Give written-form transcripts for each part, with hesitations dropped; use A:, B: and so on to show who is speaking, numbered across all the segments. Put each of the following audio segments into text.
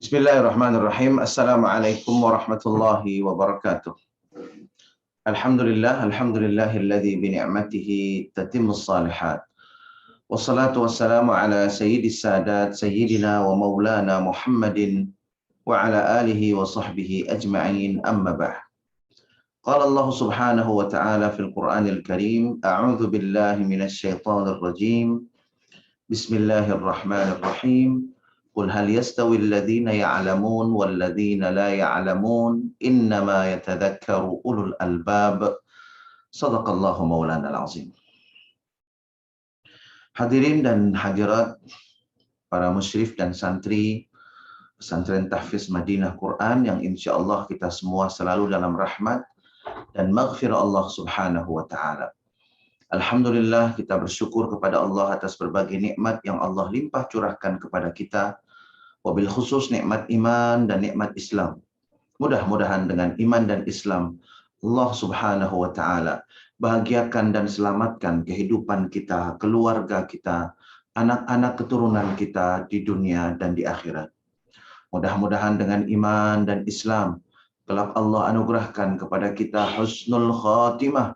A: Bismillahirrahmanirrahim. Assalamualaikum warahmatullahi wabarakatuh. Alhamdulillahilladzi bi ni'matihi tatimmus shalihat. Wassalatu wassalamu ala sayyidis sadat sayyidina wa maulana Muhammadin wa ala alihi wa sahbihi ajma'in, amma ba'd. Qala Allah subhanahu wa ta'ala fil Qur'anil Karim, a'udzu billahi minasy syaithanir rajim. Bismillahirrahmanirrahim. Qul hal yastawi alladhina ya'lamun walladhina la ya'lamun innama yatadhakkaru ulul albab. Shadaqallahu maulana al-azim. Hadirin dan hadirat, para musyrif dan santri pesantren Tahfiz Madinah Quran yang insyaallah kita semua selalu dalam rahmat dan maghfirah Allah subhanahu wa ta'ala. Alhamdulillah, kita bersyukur kepada Allah atas berbagai nikmat yang Allah limpah curahkan kepada kita, wabil khusus nikmat iman dan nikmat Islam. Mudah-mudahan dengan iman dan Islam, Allah subhanahu wa ta'ala bahagiakan dan selamatkan kehidupan kita, keluarga kita, anak-anak keturunan kita di dunia dan di akhirat. Mudah-mudahan dengan iman dan Islam, kelak Allah anugerahkan kepada kita husnul khatimah.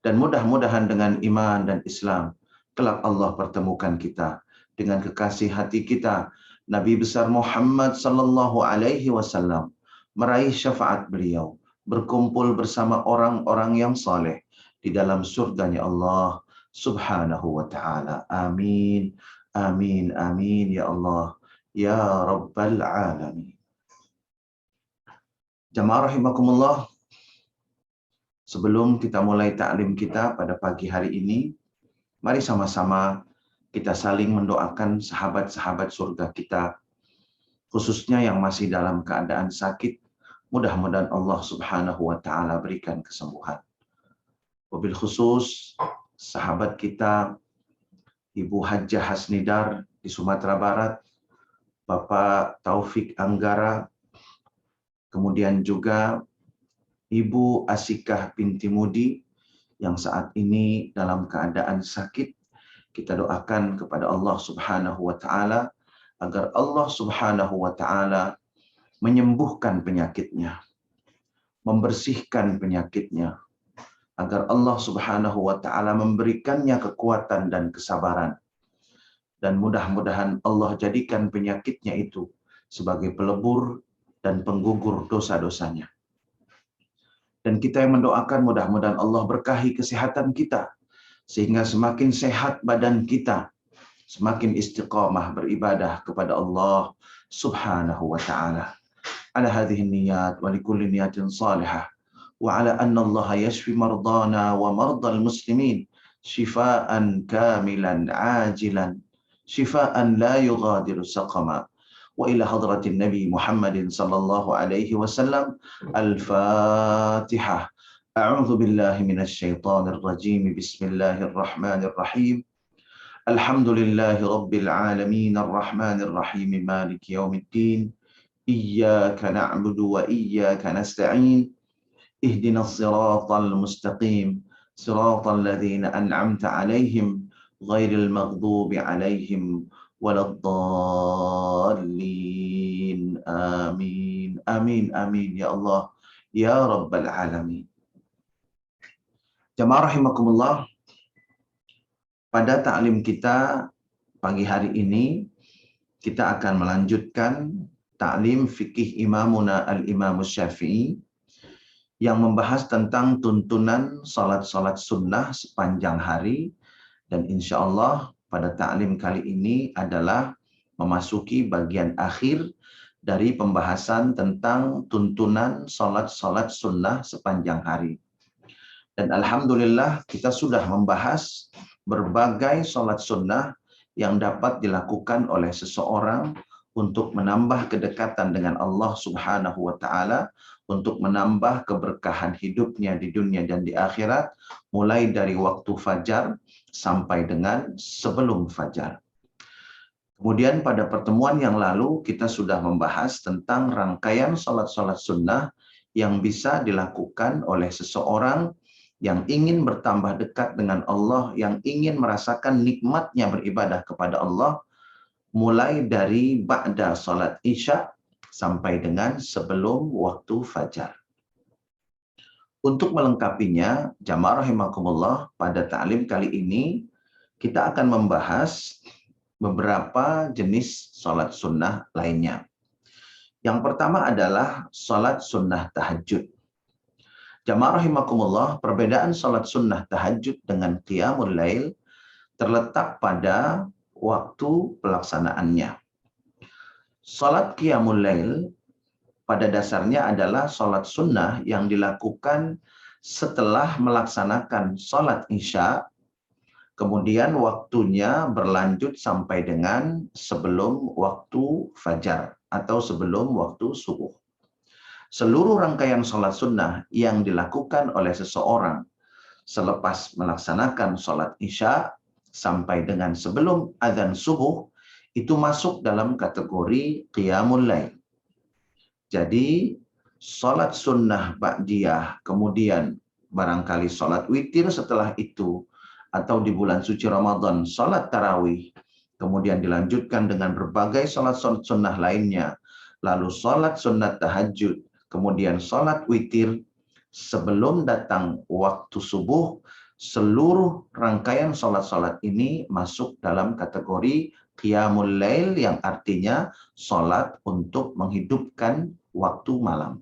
A: Dan mudah-mudahan dengan iman dan Islam, kelak Allah pertemukan kita dengan kekasih hati kita, Nabi besar Muhammad sallallahu alaihi wasallam, meraih syafaat beliau, berkumpul bersama orang-orang yang saleh di dalam surganya Allah subhanahu wa ta'ala. Amin, amin, amin ya Allah, ya Rabbal Alamin. Jamaah rahimakumullah, sebelum kita mulai taklim kita pada pagi hari ini, mari sama-sama kita saling mendoakan sahabat-sahabat surga kita, khususnya yang masih dalam keadaan sakit. Mudah-mudahan Allah subhanahu wa ta'ala berikan kesembuhan. Wabil khusus sahabat kita Ibu Hajjah Hasnidar di Sumatera Barat, Bapak Taufik Anggara, kemudian juga Ibu Asikah binti Mudi yang saat ini dalam keadaan sakit. Kita doakan kepada Allah subhanahu wa ta'ala agar Allah subhanahu wa ta'ala menyembuhkan penyakitnya, membersihkan penyakitnya, agar Allah subhanahu wa ta'ala memberikannya kekuatan dan kesabaran. Dan mudah-mudahan Allah jadikan penyakitnya itu sebagai pelebur dan penggugur dosa-dosanya. Dan kita yang mendoakan mudah-mudahan Allah berkahi kesehatan kita, sehingga semakin sehat badan kita, semakin istiqamah beribadah kepada Allah subhanahu wa ta'ala. Ala hadhihi niyat wa likulli niyatin salihah. Wa ala anna Allah yashfi mardana wa mardal muslimin shifaan kamilan ajilan, shifaan la yughadiru saqama. وإلى حضرة النبي محمد صلى الله عليه وسلم. الفاتحة. أعوذ بالله من الشيطان الرجيم. بسم الله الرحمن الرحيم. الحمد لله رب العالمين الرحمن الرحيم مالك يوم الدين. إياك نعبد وإياك نستعين. اهدنا الصراط المستقيم صراط الذين أنعمت عليهم غير المغضوب عليهم waladdallin. Amin, amin, amin ya Allah, ya Rabbal Alamin. Jamaah rahimakumullah, pada taklim kita pagi hari ini kita akan melanjutkan taklim fikih Imamuna al-Imam Syafi'i yang membahas tentang tuntunan salat-salat sunnah sepanjang hari. Dan insya Allah pada taklim kali ini adalah memasuki bagian akhir dari pembahasan tentang tuntunan salat-salat sunnah sepanjang hari. Dan alhamdulillah kita sudah membahas berbagai salat sunnah yang dapat dilakukan oleh seseorang untuk menambah kedekatan dengan Allah subhanahu wa ta'ala, untuk menambah keberkahan hidupnya di dunia dan di akhirat, mulai dari waktu fajar sampai dengan sebelum fajar. Kemudian pada pertemuan yang lalu kita sudah membahas tentang rangkaian salat-salat sunnah yang bisa dilakukan oleh seseorang yang ingin bertambah dekat dengan Allah, yang ingin merasakan nikmatnya beribadah kepada Allah, mulai dari ba'da salat isya sampai dengan sebelum waktu fajar. Untuk melengkapinya, jamaah rahimakumullah, pada ta'lim kali ini kita akan membahas beberapa jenis sholat sunnah lainnya. Yang pertama adalah sholat sunnah tahajud. Jamaah rahimakumullah, perbedaan sholat sunnah tahajud dengan qiyamul lail terletak pada waktu pelaksanaannya. Sholat qiyamul lail pada dasarnya adalah sholat sunnah yang dilakukan setelah melaksanakan sholat isya, kemudian waktunya berlanjut sampai dengan sebelum waktu fajar atau sebelum waktu subuh. Seluruh rangkaian sholat sunnah yang dilakukan oleh seseorang selepas melaksanakan sholat isya sampai dengan sebelum azan subuh itu masuk dalam kategori qiyamul lail. Jadi sholat sunnah ba'diyah, kemudian barangkali sholat witir setelah itu, atau di bulan suci Ramadan sholat tarawih, kemudian dilanjutkan dengan berbagai sholat sunnah lainnya, lalu sholat sunnah tahajud, kemudian sholat witir, sebelum datang waktu subuh, seluruh rangkaian sholat-sholat ini masuk dalam kategori qiyamul lail, yang artinya sholat untuk menghidupkan waktu malam.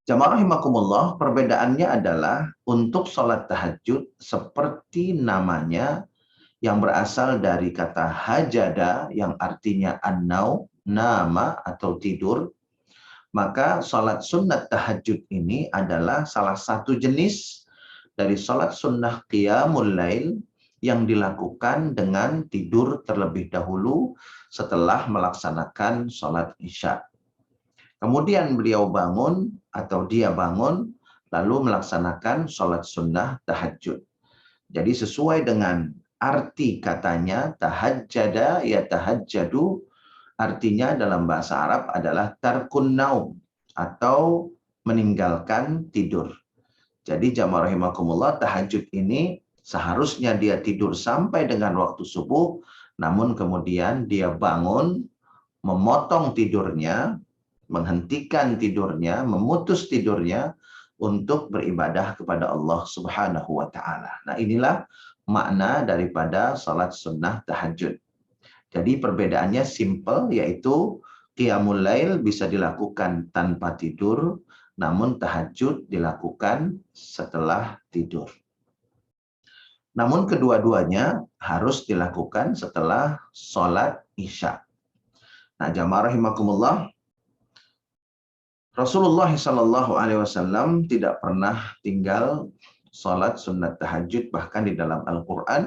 A: Jamaah rahimakumullah, perbedaannya adalah untuk sholat tahajud seperti namanya yang berasal dari kata hajada yang artinya an-naum, nama atau tidur, maka sholat sunnah tahajud ini adalah salah satu jenis dari sholat sunnah qiyamul lail yang dilakukan dengan tidur terlebih dahulu setelah melaksanakan sholat isya. Kemudian beliau bangun atau dia bangun lalu melaksanakan sholat sunnah tahajud. Jadi sesuai dengan arti katanya, tahajjada ya tahajjadu, artinya dalam bahasa Arab adalah tarkun naum atau meninggalkan tidur. Jadi jamaah rahimakumullah, tahajud ini seharusnya dia tidur sampai dengan waktu subuh, namun kemudian dia bangun, memotong tidurnya, menghentikan tidurnya, memutus tidurnya untuk beribadah kepada Allah Subhanahu wa Ta'ala. Nah, inilah makna daripada salat sunnah tahajud. Jadi perbedaannya simple, yaitu qiyamul lail bisa dilakukan tanpa tidur, namun tahajud dilakukan setelah tidur. Namun kedua-duanya harus dilakukan setelah sholat isya. Nah, jamaah rahimakumullah, Rasulullah SAW tidak pernah tinggal sholat sunat tahajud, bahkan di dalam Al-Quran.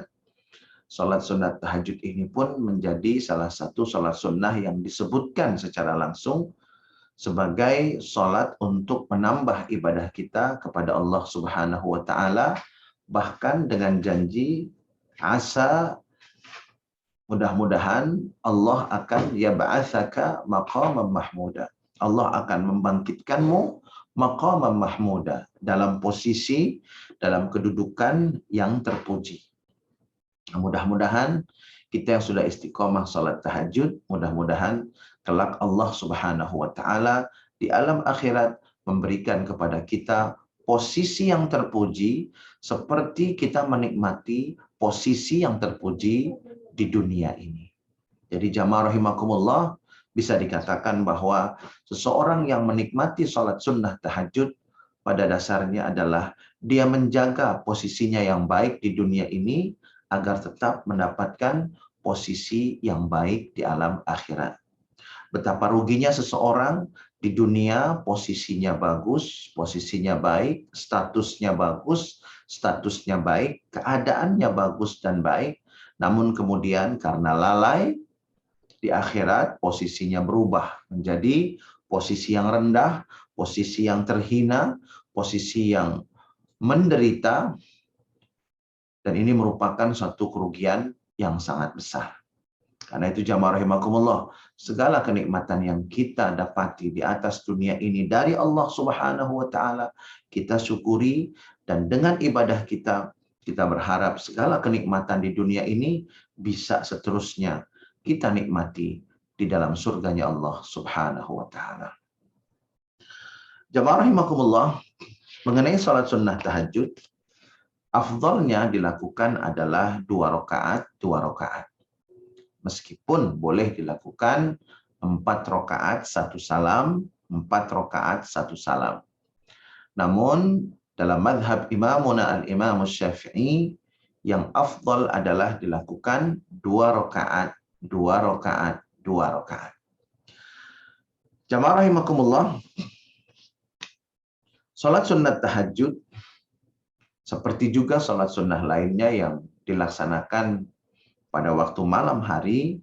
A: Sholat sunat tahajud ini pun menjadi salah satu sholat sunnah yang disebutkan secara langsung sebagai sholat untuk menambah ibadah kita kepada Allah Subhanahu wa Ta'ala, bahkan dengan janji asa, mudah-mudahan Allah akan yab'atsaka maqaman mahmuda. Allah akan membangkitkanmu maqaman mahmuda, dalam posisi, dalam kedudukan yang terpuji. Mudah-mudahan kita yang sudah istiqomah salat tahajud, mudah-mudahan kelak Allah Subhanahu wa Ta'ala di alam akhirat memberikan kepada kita posisi yang terpuji seperti kita menikmati posisi yang terpuji di dunia ini. Jadi jamaah rahimakumullah, bisa dikatakan bahwa seseorang yang menikmati salat sunnah tahajud pada dasarnya adalah dia menjaga posisinya yang baik di dunia ini agar tetap mendapatkan posisi yang baik di alam akhirat. Betapa ruginya seseorang di dunia posisinya bagus, posisinya baik, statusnya bagus, statusnya baik, keadaannya bagus dan baik, namun kemudian karena lalai, di akhirat posisinya berubah menjadi posisi yang rendah, posisi yang terhina, posisi yang menderita, dan ini merupakan suatu kerugian yang sangat besar. Karena itu jamaah rahimakumullah, segala kenikmatan yang kita dapati di atas dunia ini dari Allah Subhanahu wa Ta'ala, kita syukuri, dan dengan ibadah kita berharap segala kenikmatan di dunia ini bisa seterusnya kita nikmati di dalam surganya Allah Subhanahu wa taala. Jamaah rahimakumullah, mengenai salat sunnah tahajud, afdalnya dilakukan adalah 2 rakaat. Meskipun boleh dilakukan 4 rakaat 1 salam, 4 rakaat 1 salam. Namun dalam madhab imamuna al-imam Syafi'i, yang afdal adalah dilakukan 2 rakaat, 2 rakaat, 2 rakaat. Jamaah rahimakumullah, salat sunnah tahajud seperti juga salat sunnah lainnya yang dilaksanakan pada waktu malam hari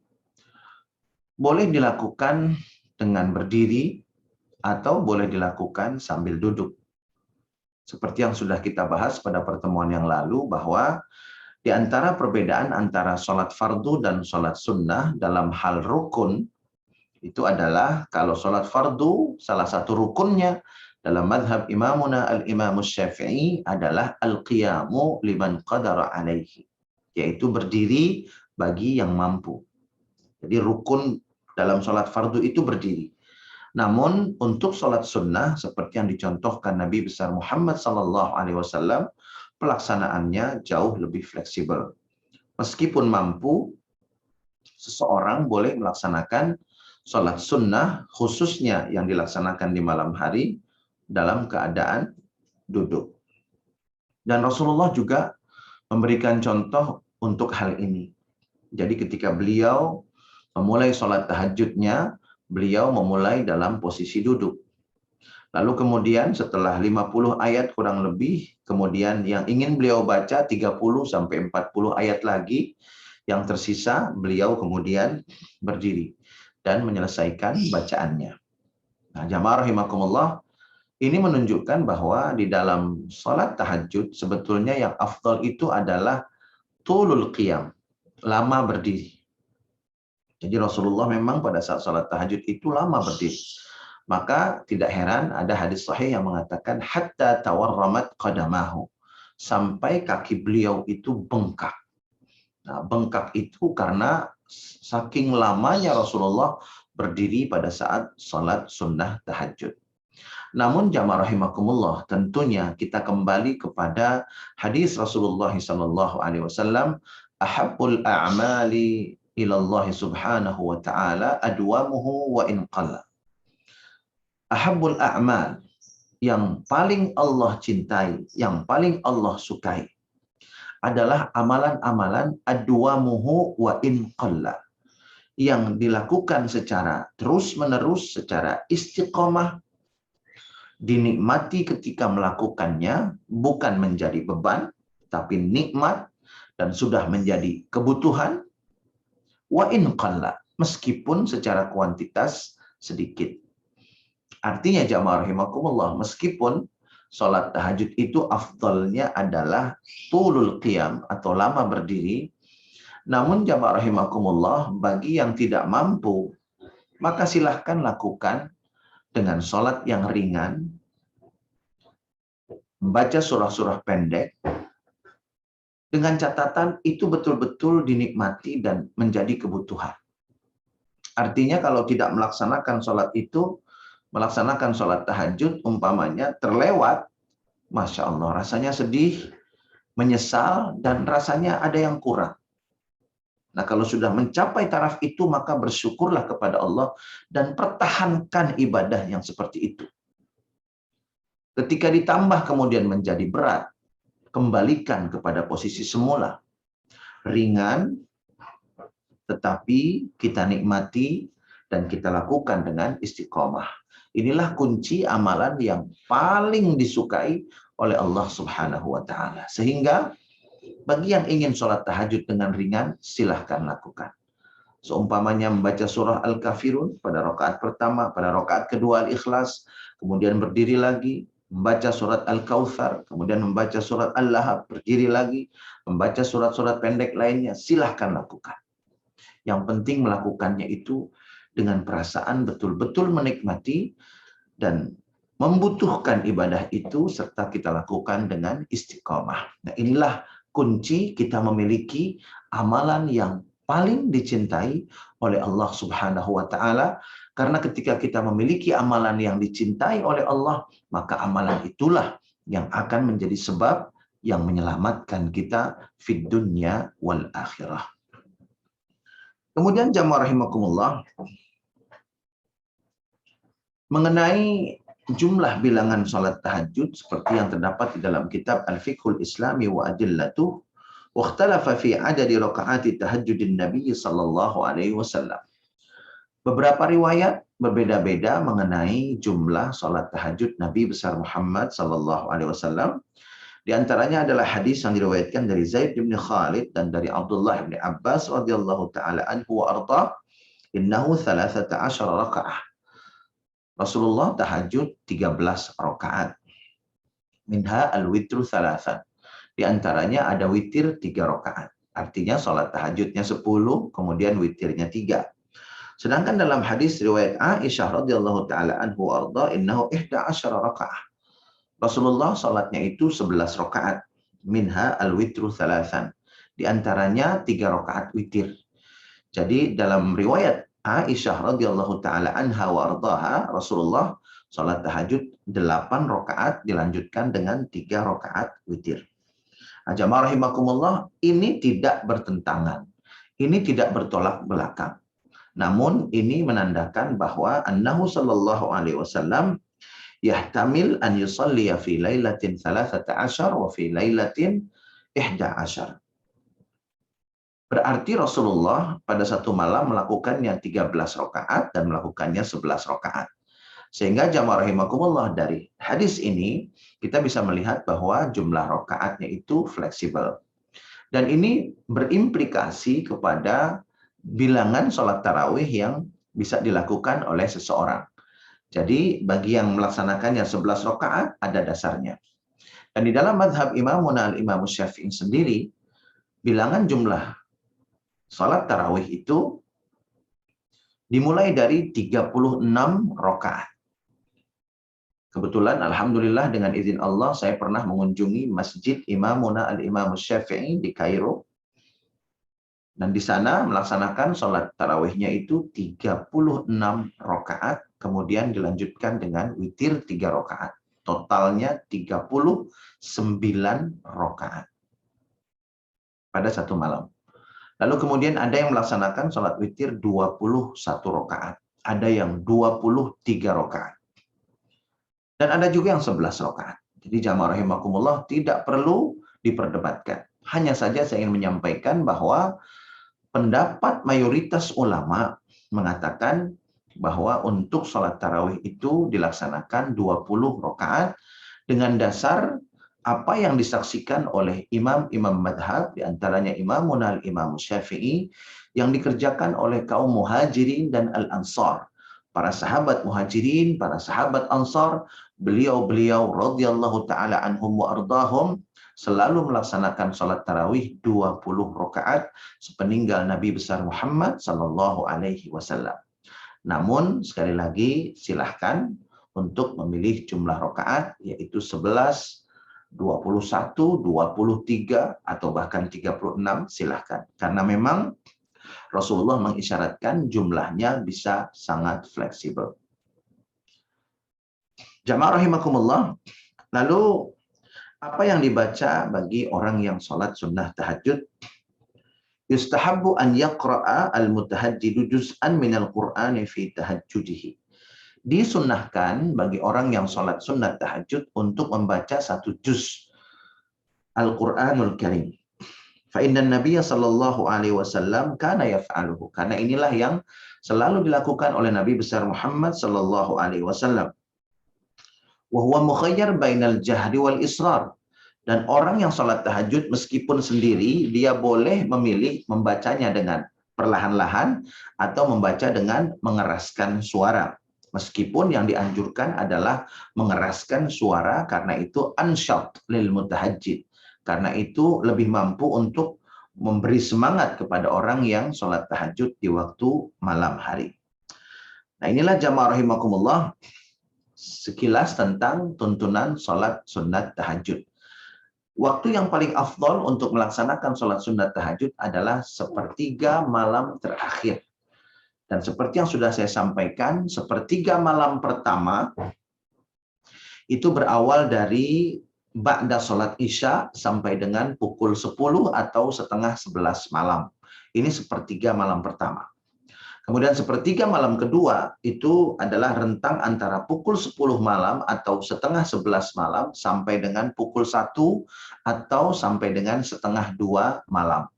A: boleh dilakukan dengan berdiri atau boleh dilakukan sambil duduk. Seperti yang sudah kita bahas pada pertemuan yang lalu, bahwa di antara perbedaan antara sholat fardu dan sholat sunnah dalam hal rukun, itu adalah kalau sholat fardu, salah satu rukunnya dalam madhab imamuna al-imam Syafi'i adalah al-qiyamu liman qadara alaihi, yaitu berdiri bagi yang mampu. Jadi rukun dalam sholat fardu itu berdiri. Namun untuk sholat sunnah seperti yang dicontohkan Nabi besar Muhammad SAW, pelaksanaannya jauh lebih fleksibel. Meskipun mampu, seseorang boleh melaksanakan sholat sunnah khususnya yang dilaksanakan di malam hari dalam keadaan duduk. Dan Rasulullah juga memberikan contoh untuk hal ini. Jadi ketika beliau memulai sholat tahajudnya, beliau memulai dalam posisi duduk. Lalu kemudian setelah 50 ayat kurang lebih, kemudian yang ingin beliau baca 30-40 ayat lagi, yang tersisa beliau kemudian berdiri dan menyelesaikan bacaannya. Nah, jamaah rahimakumullah, ini menunjukkan bahwa di dalam sholat tahajud sebetulnya yang afdal itu adalah tulul qiyam, lama berdiri. Jadi Rasulullah memang pada saat sholat tahajud itu lama berdiri. Maka tidak heran ada hadis sahih yang mengatakan hatta tawarramat qadamahu, sampai kaki beliau itu bengkak. Nah, bengkak itu karena saking lamanya Rasulullah berdiri pada saat sholat sunnah tahajud. Namun jamaah rahimakumullah, tentunya kita kembali kepada hadis Rasulullah SAW, ahabbul a'mali ilallahi subhanahu wa ta'ala adwamuhu wa in qalla. Ahabbul a'mal, yang paling Allah cintai, yang paling Allah sukai adalah amalan-amalan adwamuhu wa in qalla, yang dilakukan secara terus-menerus, secara istiqomah, dinikmati ketika melakukannya, bukan menjadi beban, tapi nikmat dan sudah menjadi kebutuhan. Wa in qalla, meskipun secara kuantitas sedikit. Artinya jamaah rahimakumullah, meskipun sholat tahajud itu afdalnya adalah tulul qiyam atau lama berdiri, namun jamaah rahimakumullah, bagi yang tidak mampu, maka silahkan lakukan dengan sholat yang ringan, membaca surah-surah pendek, dengan catatan itu betul-betul dinikmati dan menjadi kebutuhan. Artinya kalau tidak melaksanakan sholat itu, melaksanakan sholat tahajud umpamanya terlewat, Masya Allah, rasanya sedih, menyesal, dan rasanya ada yang kurang. Nah, kalau sudah mencapai taraf itu, maka bersyukurlah kepada Allah dan pertahankan ibadah yang seperti itu. Ketika ditambah kemudian menjadi berat, kembalikan kepada posisi semula. Ringan, tetapi kita nikmati dan kita lakukan dengan istiqomah. Inilah kunci amalan yang paling disukai oleh Allah Subhanahu wa ta'ala. Sehingga bagi yang ingin sholat tahajud dengan ringan, silahkan lakukan. Seumpamanya membaca surah Al-Kafirun pada rakaat pertama, pada rakaat kedua Al-Ikhlas, kemudian berdiri lagi, membaca surat Al-Kautsar, kemudian membaca surat Al-Lahab, berdiri lagi, membaca surat-surat pendek lainnya, silahkan lakukan. Yang penting melakukannya itu dengan perasaan betul-betul menikmati dan membutuhkan ibadah itu, serta kita lakukan dengan istiqomah. Nah, inilah kunci kita memiliki amalan yang paling dicintai oleh Allah Subhanahu wa taala, karena ketika kita memiliki amalan yang dicintai oleh Allah, maka amalan itulah yang akan menjadi sebab yang menyelamatkan kita fid dunya wal akhirah. Kemudian jamaah rahimakumullah, mengenai jumlah bilangan salat tahajud seperti yang terdapat di dalam kitab Al-Fiqhul Islami wa Adillatuh, wa ikhtalafa fi adadi rakaati tahajjudin Nabi sallallahu alaihi wasallam. Beberapa riwayat berbeda-beda mengenai jumlah salat tahajud Nabi besar Muhammad sallallahu alaihi wasallam. Di antaranya adalah hadis yang diriwayatkan dari Zaid bin Khalid dan dari Abdullah bin Abbas radhiyallahu taala anhu wa arda, innahu 13 rakaah. Rasulullah tahajud 13 rakaat. Minha al-witru thalathan. Di antaranya ada witir 3 rakaat. Artinya salat tahajudnya 10, kemudian witirnya 3. Sedangkan dalam hadis riwayat Aisyah radhiyallahu taala anhu arda, innahu 11 rakaah. Rasulullah salatnya itu 11 rakaat. Minha al-witru thalathan. Di antaranya 3 rakaat witir. Jadi dalam riwayat Aisyah radhiyallahu taala anha wa ardaha, Rasulullah salat tahajud 8 rakaat dilanjutkan dengan 3 rakaat witir. Jamaah rahimakumullah, ini tidak bertentangan. Ini tidak bertolak belakang. Namun ini menandakan bahwa annahu sallallahu alaihi wasallam yahtamil an yusalliya fi lailatin 13 wa fi lailatin 11. Berarti Rasulullah pada satu malam melakukannya 13 rakaat dan melakukannya 11 rakaat. Sehingga jamaah rahimakumullah, dari hadis ini kita bisa melihat bahwa jumlah rakaatnya itu fleksibel. Dan ini berimplikasi kepada bilangan sholat tarawih yang bisa dilakukan oleh seseorang. Jadi bagi yang melaksanakannya 11 rakaat ada dasarnya. Dan di dalam mazhab Imamuna al-Imam Syafi'i sendiri, bilangan jumlah salat tarawih itu dimulai dari 36 rakaat. Kebetulan alhamdulillah dengan izin Allah saya pernah mengunjungi Masjid Imamuna al-Imam Syafi'i di Kairo. Dan di sana melaksanakan salat tarawihnya itu 36 rakaat, kemudian dilanjutkan dengan witir 3 rakaat. Totalnya 39 rakaat pada satu malam. Lalu kemudian ada yang melaksanakan sholat witir 21 rakaat. Ada yang 23 rakaat. Dan ada juga yang 11 rakaat. Jadi jamaah rahimakumullah, tidak perlu diperdebatkan. Hanya saja saya ingin menyampaikan bahwa pendapat mayoritas ulama mengatakan bahwa untuk sholat tarawih itu dilaksanakan 20 rakaat dengan dasar apa yang disaksikan oleh imam-imam madhab, diantaranya Imamuna al-Imam Syafi'i, yang dikerjakan oleh kaum muhajirin dan al-ansar. Para sahabat muhajirin, para sahabat ansar, beliau-beliau radhiyallahu ta'ala anhum wa ardahum, selalu melaksanakan salat tarawih 20 rakaat sepeninggal Nabi besar Muhammad sallallahu alaihi wasallam. Namun sekali lagi silahkan untuk memilih jumlah rakaat, yaitu 11, 21, 23, atau bahkan 36, silahkan. Karena memang Rasulullah mengisyaratkan jumlahnya bisa sangat fleksibel. Jamaah rahimakumullah, lalu apa yang dibaca bagi orang yang sholat sunnah tahajud? Yustahabbu an yaqra'a al-mutahajjidu juz'an minal qur'ani fi tahajjudihi. Disunnahkan bagi orang yang sholat sunnah tahajud untuk membaca 1 juz Al-Quranul Karim. Fa inna Nabiya sallallahu alaihi wasallam kana yaf'aluhu. Karena inilah yang selalu dilakukan oleh Nabi besar Muhammad sallallahu alaihi wasallam. Wa huwa mukhayyar bainal jahri wal israr. Dan orang yang sholat tahajud meskipun sendiri, dia boleh memilih membacanya dengan perlahan-lahan atau membaca dengan mengeraskan suara. Meskipun yang dianjurkan adalah mengeraskan suara, karena itu ansyat lil mutahajjid. Karena itu lebih mampu untuk memberi semangat kepada orang yang sholat tahajud di waktu malam hari. Nah, inilah jamaah rahimakumullah sekilas tentang tuntunan sholat sunat tahajud. waktu yang paling afdol untuk melaksanakan sholat sunat tahajud adalah sepertiga malam terakhir. Dan seperti yang sudah saya sampaikan, sepertiga malam pertama itu berawal dari ba'da sholat isya sampai dengan pukul 10 atau setengah 11 malam. Ini sepertiga malam pertama. Kemudian sepertiga malam kedua itu adalah rentang antara pukul 10 malam atau setengah 11 malam sampai dengan pukul 1 atau sampai dengan setengah 2 malam.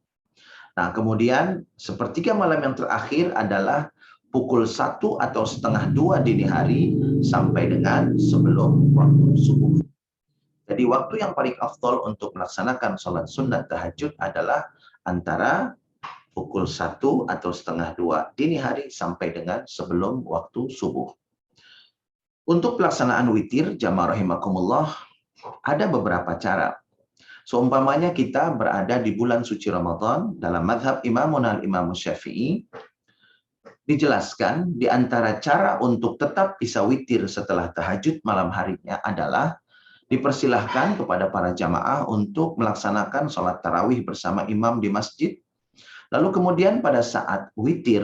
A: Nah, kemudian sepertiga malam yang terakhir adalah pukul 1 atau setengah 2 dini hari sampai dengan sebelum waktu subuh. Jadi waktu yang paling afdol untuk melaksanakan sholat sunat tahajud adalah antara pukul 1 atau setengah 2 dini hari sampai dengan sebelum waktu subuh. Untuk pelaksanaan witir, jamaah rahimakumullah, ada beberapa cara. Seumpamanya kita berada di bulan suci Ramadan, dalam mazhab Imam Syafi'i, dijelaskan di antara cara untuk tetap bisa witir setelah tahajud malam harinya adalah dipersilahkan kepada para jamaah untuk melaksanakan sholat tarawih bersama imam di masjid. Lalu kemudian pada saat witir,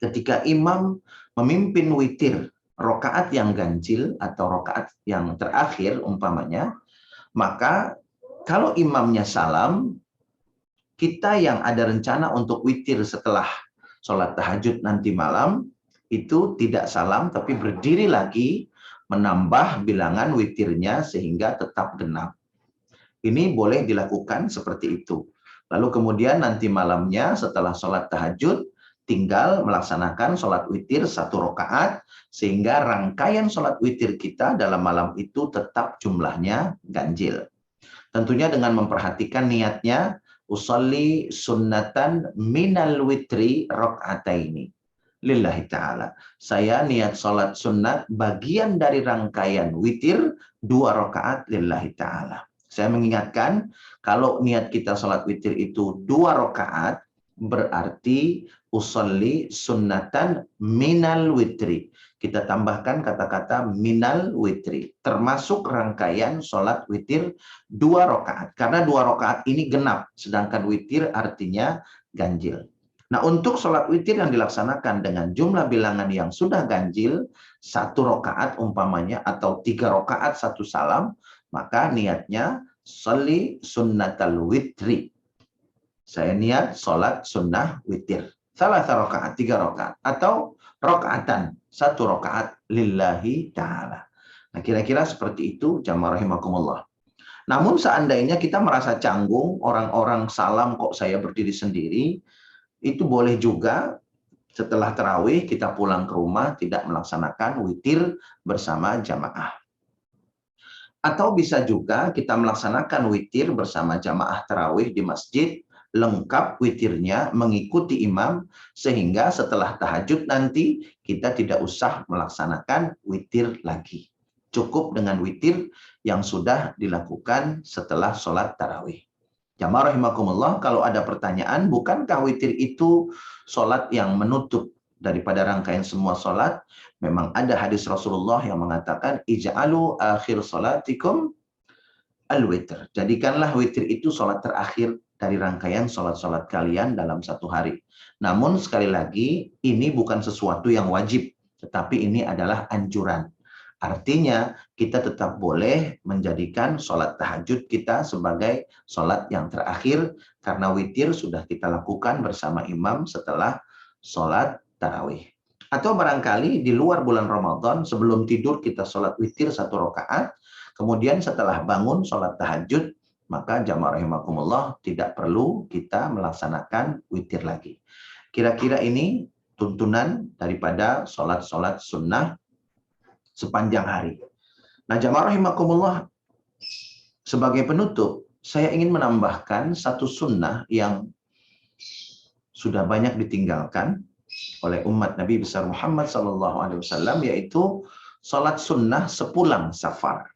A: ketika imam memimpin witir rokaat yang ganjil atau rokaat yang terakhir umpamanya, maka kalau imamnya salam, kita yang ada rencana untuk witir setelah sholat tahajud nanti malam, itu tidak salam tapi berdiri lagi menambah bilangan witirnya sehingga tetap genap. Ini boleh dilakukan seperti itu. Lalu kemudian nanti malamnya setelah sholat tahajud, tinggal melaksanakan sholat witir 1 rakaat, sehingga rangkaian sholat witir kita dalam malam itu tetap jumlahnya ganjil. Tentunya dengan memperhatikan niatnya, usolli sunnatan minal witri rakaataini. Lillahi ta'ala. Saya niat sholat sunnat bagian dari rangkaian witir 2 rakaat lillahi ta'ala. Saya mengingatkan, kalau niat kita sholat witir itu 2 rakaat, berarti usolli sunnatan minal witri. Kita tambahkan kata-kata minal witri, termasuk rangkaian sholat witir 2 rakaat. Karena 2 rakaat ini genap, sedangkan witir artinya ganjil. Nah, untuk sholat witir yang dilaksanakan dengan jumlah bilangan yang sudah ganjil, 1 rakaat umpamanya, atau 3 rakaat 1 salam, maka niatnya sholli sunnatal witri. Saya niat sholat sunnah witir. Salah 1 rakaat, 3 rakaat. Atau rakaatan, 1 rakaat lillahi ta'ala. Nah, kira-kira seperti itu, jamaah rahimakumullah. Namun seandainya kita merasa canggung, orang-orang salam kok saya berdiri sendiri, itu boleh juga setelah tarawih kita pulang ke rumah tidak melaksanakan witir bersama jamaah. Atau bisa juga kita melaksanakan witir bersama jamaah tarawih di masjid, lengkap witirnya mengikuti imam, sehingga setelah tahajud nanti kita tidak usah melaksanakan witir lagi. Cukup dengan witir yang sudah dilakukan setelah sholat tarawih. Jamaah rahimakumullah, kalau ada pertanyaan, bukankah witir itu sholat yang menutup daripada rangkaian semua sholat? Memang ada hadis Rasulullah yang mengatakan, ij'alu akhir sholatikum al-witr. Jadikanlah witir itu sholat terakhir dari rangkaian sholat-sholat kalian dalam satu hari. Namun sekali lagi, ini bukan sesuatu yang wajib, tetapi ini adalah anjuran. Artinya kita tetap boleh menjadikan sholat tahajud kita sebagai sholat yang terakhir, karena witir sudah kita lakukan bersama imam setelah sholat tarawih. Atau barangkali di luar bulan Ramadan, sebelum tidur kita sholat witir 1 rakaat, kemudian setelah bangun sholat tahajud, maka jamaah rahimakumullah tidak perlu kita melaksanakan witir lagi. Kira-kira ini tuntunan daripada sholat-sholat sunnah sepanjang hari. Nah, jamaah rahimakumullah, sebagai penutup, saya ingin menambahkan satu sunnah yang sudah banyak ditinggalkan oleh umat Nabi besar Muhammad SAW, yaitu sholat sunnah sepulang safar.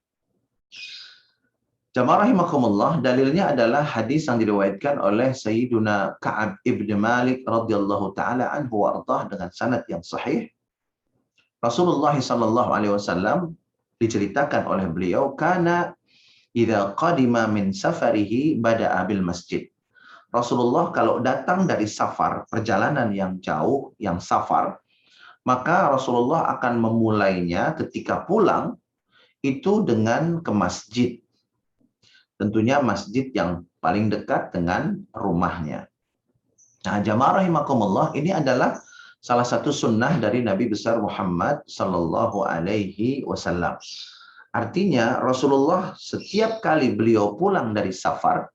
A: Jamaah rahimakumullah, dalilnya adalah hadis yang diriwayatkan oleh Sayyiduna Ka'ab ibn Malik radhiyallahu taala anhu wa ardhah dengan sanad yang sahih. Rasulullah SAW diceritakan oleh beliau, karena idza qadima min safarihi bada'a bil masjid. Rasulullah kalau datang dari safar, perjalanan yang jauh, yang safar, maka Rasulullah akan memulainya ketika pulang itu dengan ke masjid. Tentunya masjid yang paling dekat dengan rumahnya. Nah, jamaah rahimakumullah, ini adalah salah satu sunnah dari Nabi besar Muhammad sallallahu alaihi wasallam. Artinya Rasulullah setiap kali beliau pulang dari safar,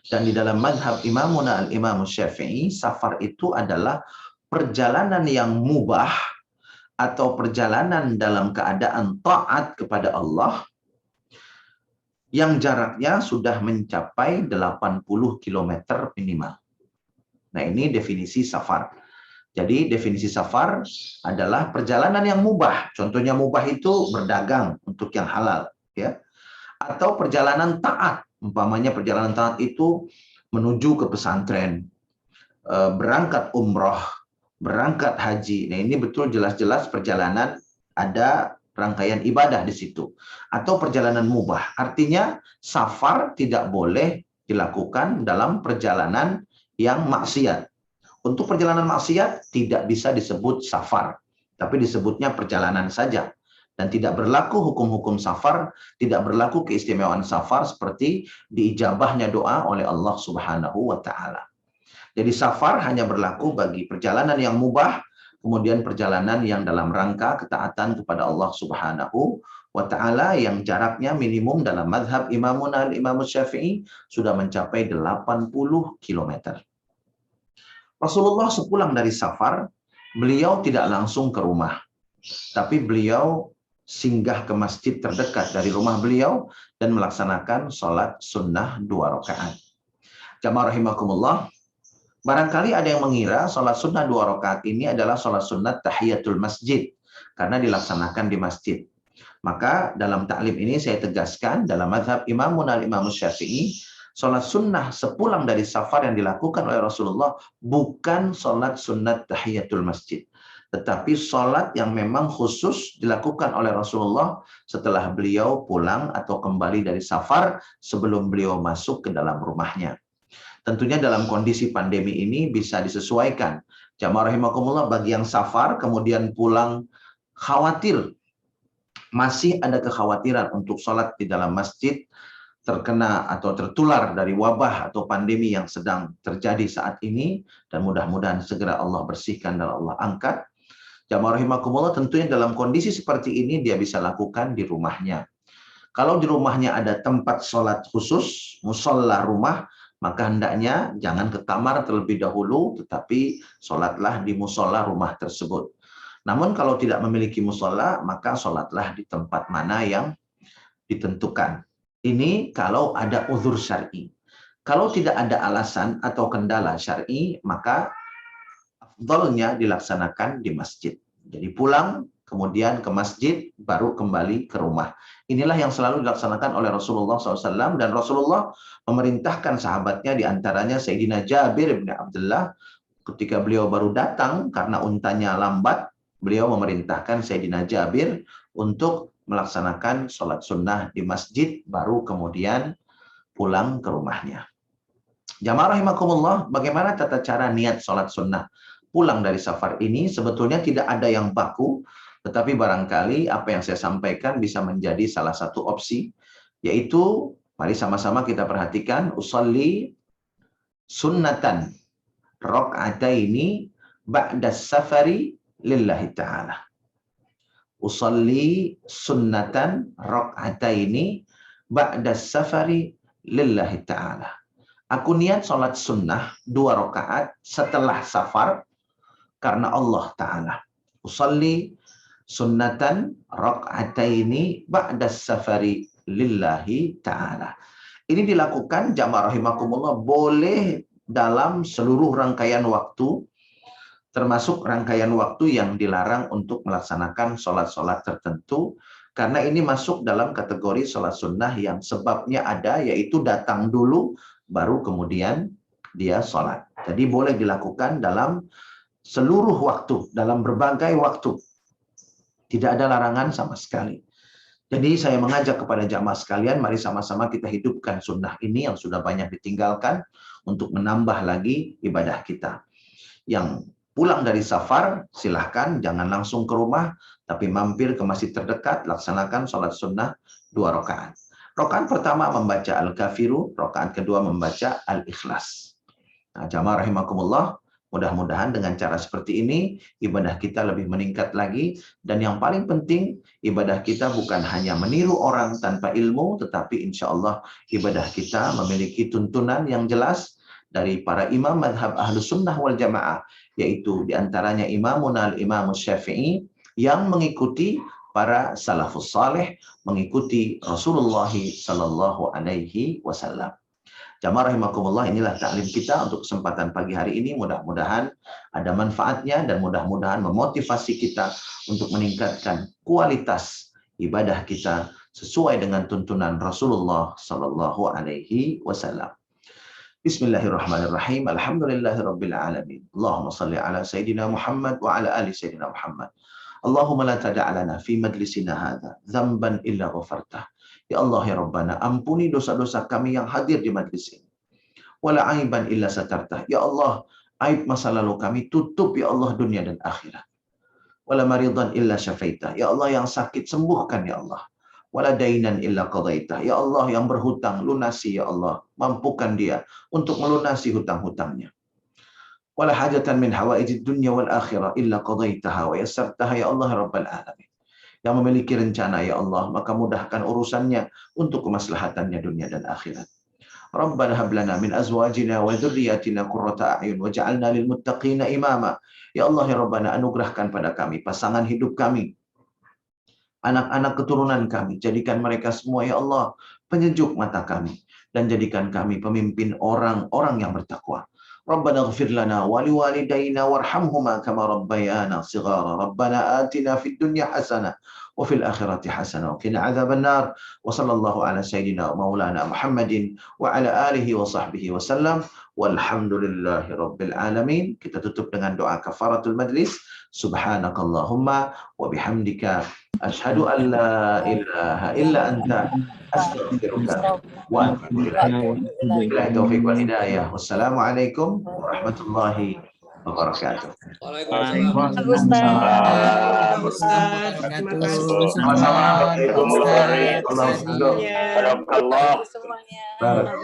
A: dan di dalam madhab Imamuna al-Imam Syafi'i, safar itu adalah perjalanan yang mubah atau perjalanan dalam keadaan taat kepada Allah yang jaraknya sudah mencapai 80 km minimal. Nah, ini definisi safar. Jadi definisi safar adalah perjalanan yang mubah. Contohnya mubah itu berdagang untuk yang halal, ya. Atau perjalanan taat. Umpamanya perjalanan taat itu menuju ke pesantren, berangkat umroh, berangkat haji. Nah, ini betul jelas-jelas perjalanan, ada rangkaian ibadah di situ. Atau perjalanan mubah. Artinya safar tidak boleh dilakukan dalam perjalanan yang maksiat. Untuk perjalanan maksiat tidak bisa disebut safar, tapi disebutnya perjalanan saja. Dan tidak berlaku hukum-hukum safar, tidak berlaku keistimewaan safar seperti diijabahnya doa oleh Allah Subhanahu wa Ta'ala. Jadi safar hanya berlaku bagi perjalanan yang mubah, kemudian perjalanan yang dalam rangka ketaatan kepada Allah Subhanahu wa Ta'ala yang jaraknya minimum dalam madhab Imamuna al-Imam Syafi'i sudah mencapai 80 km. Rasulullah sepulang dari safar, beliau tidak langsung ke rumah, tapi beliau singgah ke masjid terdekat dari rumah beliau dan melaksanakan sholat sunnah 2 rakaat. Jamaah rahimakumullah, barangkali ada yang mengira sholat sunnah 2 rakaat ini adalah sholat sunnah tahiyatul masjid, karena dilaksanakan di masjid. Maka dalam taklim ini saya tegaskan, dalam mazhab Imamun al-Imam Syafi'i, sholat sunnah sepulang dari safar yang dilakukan oleh Rasulullah bukan sholat sunnat tahiyatul masjid, tetapi sholat yang memang khusus dilakukan oleh Rasulullah setelah beliau pulang atau kembali dari safar sebelum beliau masuk ke dalam rumahnya. Tentunya dalam kondisi pandemi ini bisa disesuaikan. Jamaah rahimakumullah, bagi yang safar kemudian pulang khawatir, masih ada kekhawatiran untuk sholat di dalam masjid, terkena atau tertular dari wabah atau pandemi yang sedang terjadi saat ini, dan mudah-mudahan segera Allah bersihkan dan Allah angkat. Jamaah rahimakumullah, tentunya dalam kondisi seperti ini dia bisa lakukan di rumahnya. Kalau di rumahnya ada tempat sholat khusus, musola rumah, maka hendaknya jangan ke kamar terlebih dahulu, tetapi sholatlah di musola rumah tersebut. Namun kalau tidak memiliki musola, maka sholatlah di tempat mana yang ditentukan. Ini kalau ada uzur syar'i. Kalau tidak ada alasan atau kendala syar'i, maka afdalnya dilaksanakan di masjid. Jadi pulang, kemudian ke masjid, baru kembali ke rumah. Inilah yang selalu dilaksanakan oleh Rasulullah SAW, dan Rasulullah memerintahkan sahabatnya, diantaranya Sayyidina Jabir bin Abdullah, ketika beliau baru datang karena untanya lambat, beliau memerintahkan Sayyidina Jabir untuk melaksanakan sholat sunnah di masjid, baru kemudian pulang ke rumahnya. Jamaah rahimakumullah, bagaimana tata cara niat sholat sunnah pulang dari safar ini? Sebetulnya tidak ada yang baku, tetapi barangkali apa yang saya sampaikan bisa menjadi salah satu opsi, yaitu mari sama-sama kita perhatikan, usolli sunnatan rakaataini ba'da safari lillahi ta'ala. Usolli sunnatan rakaataini ba'da safari lillahi ta'ala. Aku niat sholat sunnah 2 rakaat setelah safar karena Allah Ta'ala. Usolli sunnatan rakaataini ba'da safari lillahi ta'ala. Ini dilakukan jamaah rahimakumullah boleh dalam seluruh rangkaian waktu, termasuk rangkaian waktu yang dilarang untuk melaksanakan sholat-sholat tertentu, karena ini masuk dalam kategori sholat sunnah yang sebabnya ada, yaitu datang dulu, baru kemudian dia sholat. Jadi boleh dilakukan dalam seluruh waktu, dalam berbagai waktu. Tidak ada larangan sama sekali. Jadi saya mengajak kepada jamaah sekalian, mari sama-sama kita hidupkan sunnah ini yang sudah banyak ditinggalkan untuk menambah lagi ibadah kita. Yang pulang dari safar, silahkan jangan langsung ke rumah, tapi mampir ke masjid terdekat, laksanakan sholat sunnah 2 rakaat. Rakaat pertama membaca Al-Kafiru, rakaat kedua membaca Al-Ikhlas. Nah, jamaah rahimakumullah, mudah-mudahan dengan cara seperti ini, ibadah kita lebih meningkat lagi. Dan yang paling penting, ibadah kita bukan hanya meniru orang tanpa ilmu, tetapi insya Allah ibadah kita memiliki tuntunan yang jelas dari para imam madhab ahlus sunnah wal jamaah, yaitu diantaranya Imamunal Imam Syafi'i yang mengikuti para salafus saleh, mengikuti Rasulullah Sallallahu Alaihi Wasallam. Jamaah rahimakumullah, inilah taklim kita untuk kesempatan pagi hari ini. Mudah-mudahan ada manfaatnya dan mudah-mudahan memotivasi kita untuk meningkatkan kualitas ibadah kita sesuai dengan tuntunan Rasulullah Sallallahu Alaihi Wasallam. Bismillahirrahmanirrahim. Alhamdulillahirabbil alamin. Allahumma shalli ala sayidina Muhammad wa ala ali sayidina Muhammad. Allahumma la tada'alana fi majlisina hadza dzamban illa ghafartah. Ya Allah ya Rabbana, ampuni dosa-dosa kami yang hadir di majlis ini. Wala aiban illa satartah. Ya Allah, aib masa lalu kami tutup ya Allah dunia dan akhirat. Wala maridan illa syafaitah. Ya Allah, yang sakit sembuhkan ya Allah. Wala dainan illa qadaitah. Ya Allah, yang berhutang lunasi ya Allah, mampukan dia untuk melunasi hutang-hutangnya. Wala hajatan min hawaijid dunya wal akhirah illa qadaitaha wa yassartaha ya Allah rabbal alamin. Yang memiliki rencana ya Allah, maka mudahkan urusannya untuk kemaslahatannya dunia dan akhirat. Rabbana hab lana min azwajina wa dzurriyyatina qurrata a'yun waj'alna lil muttaqina imama. Ya Allah ya Rabbana, anugerahkan pada kami pasangan hidup kami, anak-anak keturunan kami, jadikan mereka semua ya Allah penyejuk mata kami, dan jadikan kami pemimpin orang-orang yang bertakwa. Rabbana ighfir lana wa liwalidayna warhamhuma kama rabbayana shighara. Rabbana atina fid dunya hasanah wa fil akhirati hasanah wa qina adzaban nar. Wa sallallahu ala sayyidina maulana Muhammadin wa ala alihi wa sahbihi wasallam. Walhamdulillahi rabbil alamin. Kita tutup dengan doa kafaratul majlis. Subhanakallahumma wa bihamdika asyhadu an la ilaha illa anta astaghfiruka wa atubu ilaik. Billahi taufiq wal hidayah. Wassalamualaikum warahmatullahi wabarakatuh.
B: Waalaikumsalam.
A: Sama-sama.
B: Barakallah.
A: Barakallah.